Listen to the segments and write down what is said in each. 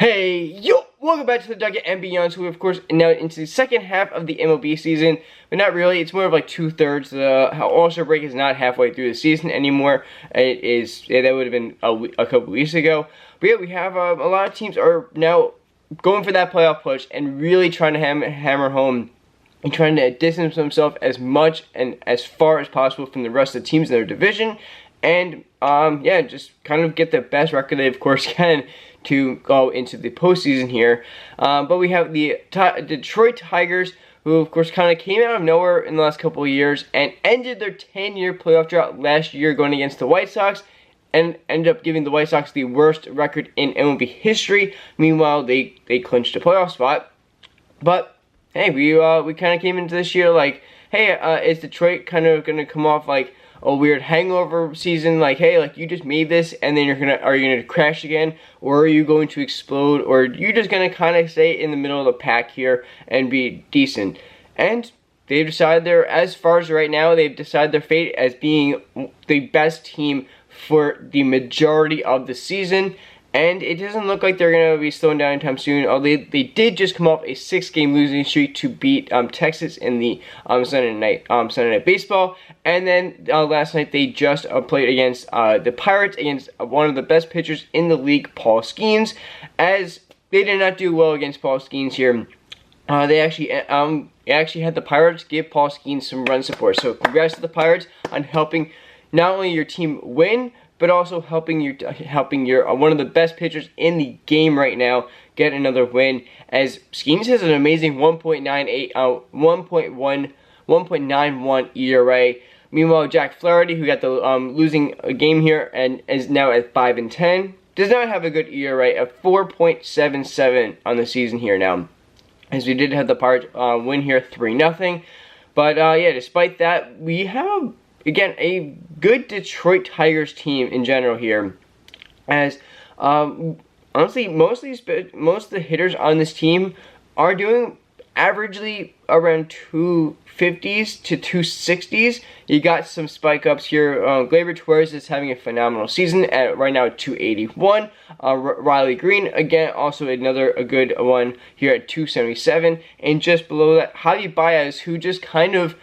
Hey, yo! Welcome back to the Dugout and Beyond. So we, of course, now into the second half of the MLB season, but not really. It's more of like 2/3. The All-Star break is not halfway through the season anymore. It is. That would have been a couple weeks ago. But yeah, we have a lot of teams are now going for that playoff push and really trying to hammer home and trying to distance themselves as much and as far as possible from the rest of the teams in their division. And yeah, just kind of get the best record they, of course, can to go into the postseason here. But we have the Detroit Tigers, who, of course, kind of came out of nowhere in the last couple of years and ended their 10-year playoff drought last year going against the White Sox and ended up giving the White Sox the worst record in MLB history. Meanwhile, they clinched a playoff spot. But, hey, we kind of came into this year like, hey, is Detroit kind of going to come off like a weird hangover season, like, hey, like, you just made this and then are you gonna crash again, or are you going to explode, or are you just gonna kind of stay in the middle of the pack here and be decent? And they've decided as far as right now, they've decided their fate as being the best team for the majority of the season. And it doesn't look like they're going to be slowing down anytime soon. Although they did just come off a 6-game losing streak to beat Texas in the Sunday night baseball. And then last night they just played against the Pirates, against one of the best pitchers in the league, Paul Skeens. As they did not do well against Paul Skeens here. They actually had the Pirates give Paul Skeens some run support. So congrats to the Pirates on helping not only your team win, but also helping your one of the best pitchers in the game right now get another win. As Skeens has an amazing 1.91 ERA. Meanwhile, Jack Flaherty, who got the losing game here and is now at 5-10, does not have a good ERA of 4.77 on the season here now. As we did have the Pirates win here 3-0. But yeah, despite that, we have again a good Detroit Tigers team in general here. As honestly, most of the hitters on this team are doing averagely around 250s to 260s. You got some spike ups here. Gleyber Torres is having a phenomenal season at right now at 281. Riley Green, again, also a good one here at 277. And just below that, Javi Baez, who just kind of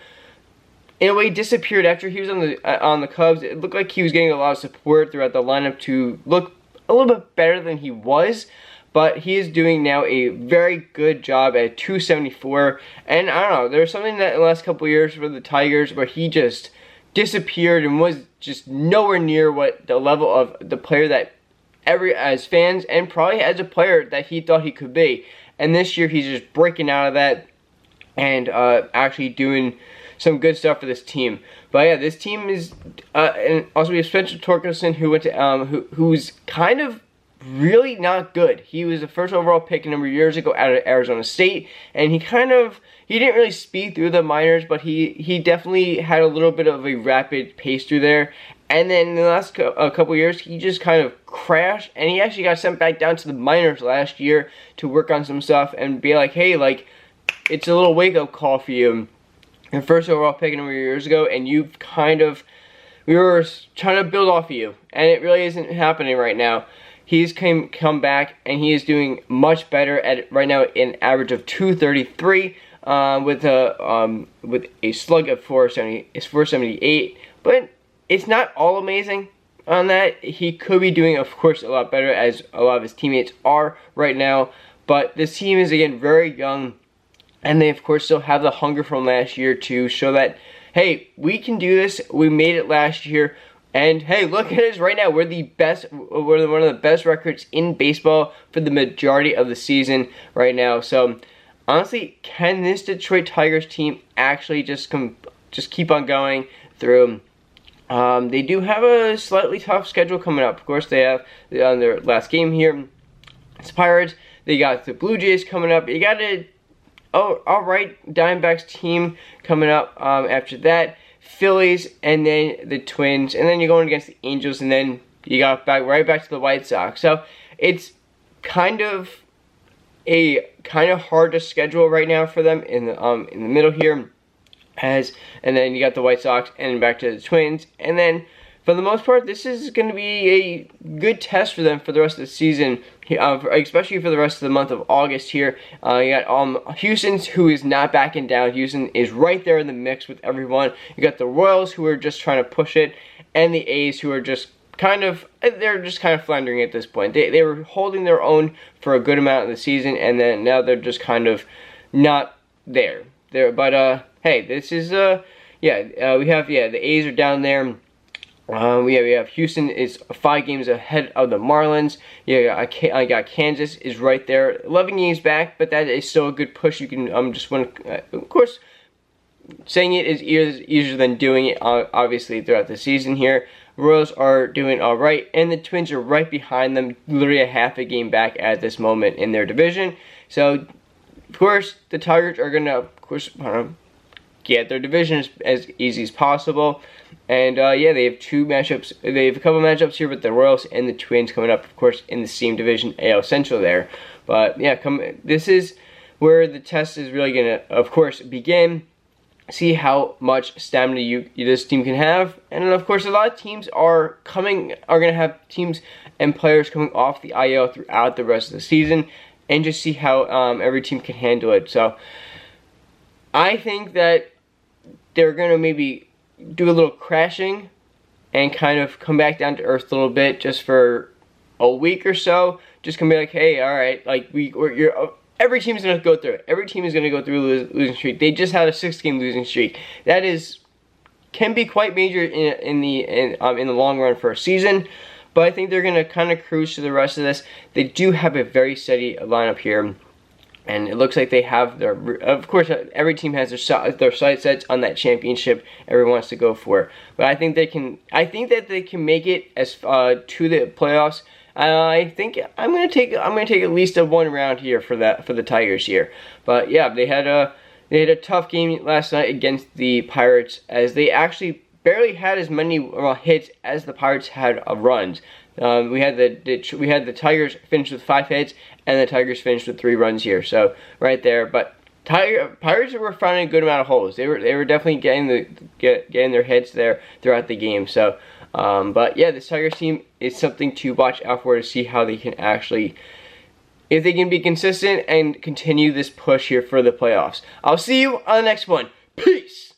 in a way disappeared after he was on the Cubs. It looked like he was getting a lot of support throughout the lineup to look a little bit better than he was. But he is doing now a very good job at 274. And I don't know, there's something that in the last couple of years for the Tigers where he just disappeared and was just nowhere near what the level of the player that as fans and probably as a player that he thought he could be. And this year he's just breaking out of that and actually doing some good stuff for this team. But yeah, this team is and also we have Spencer Torkelson, who went to who's kind of really not good. He was the first overall pick a number of years ago out of Arizona State, and he didn't really speed through the minors, but he definitely had a little bit of a rapid pace through there. And then in the last couple years, he just kind of crashed, and he actually got sent back down to the minors last year to work on some stuff and be like, hey, like, it's a little wake-up call for you. Your first overall pick a number of years ago, and we were trying to build off of you, and it really isn't happening right now. He's come back, and he is doing much better at right now an average of 233 with a slug of 478. But it's not all amazing on that. He could be doing, of course, a lot better, as a lot of his teammates are right now. But this team is again very young. And they, of course, still have the hunger from last year to show that, hey, we can do this. We made it last year. And, hey, look at us right now. We're one of the best records in baseball for the majority of the season right now. So, honestly, can this Detroit Tigers team actually just keep on going through? They do have a slightly tough schedule coming up. Of course, they have on their last game here. It's Pirates. They got the Blue Jays coming up. You got to... Oh, alright, Diamondbacks team coming up after that. Phillies, and then the Twins, and then you're going against the Angels, and then you got right back to the White Sox. So it's kind of hard to schedule right now for them in the middle here. And then you got the White Sox, and back to the Twins, and then for the most part, this is going to be a good test for them for the rest of the season, especially for the rest of the month of August here. You got Houston, who is not backing down. Houston is right there in the mix with everyone. You got the Royals, who are just trying to push it, and the A's, who are just they're just kind of floundering at this point. They were holding their own for a good amount of the season, and then now they're just kind of not there. But hey, this is we have the A's are down there. We have Houston is 5 games ahead of the Marlins. I got Kansas is right there, 11 games back, but that is still a good push. You can just want to, of course, saying it is easier than doing it. Obviously, throughout the season here, Royals are doing all right, and the Twins are right behind them, literally a half a game back at this moment in their division. So, of course, the Tigers are gonna, get their division as easy as possible. And they have 2 matchups. They have a couple matchups here with the Royals and the Twins coming up, of course, in the same division, AL Central there. But yeah, this is where the test is really gonna, of course, begin. See how much stamina this team can have, and then, of course, a lot of teams are gonna have teams and players coming off the IL throughout the rest of the season, and just see how every team can handle it. So I think that they're going to maybe do a little crashing and kind of come back down to earth a little bit just for a week or so. Just gonna be like, hey, all right, like every team's going to go through it. Every team is going to go through a losing streak. They just had a 6-game losing streak. That can be quite major in the long run for a season. But I think they're going to kind of cruise to the rest of this. They do have a very steady lineup here. And it looks like they have of course, every team has their sight sets on that championship everyone wants to go for. But I think that they can make it as to the playoffs. I think I'm gonna take at least a 1 round here for the Tigers here. But yeah, they had a tough game last night against the Pirates, as they actually barely had as many hits as the Pirates had runs. We had the Tigers finish with 5 hits, and the Tigers finished with 3 runs here. So right there, but Pirates were finding a good amount of holes. They were definitely getting their hits there throughout the game. So, but yeah, this Tigers team is something to watch out for to see how they can actually, if they can be consistent and continue this push here for the playoffs. I'll see you on the next one. Peace.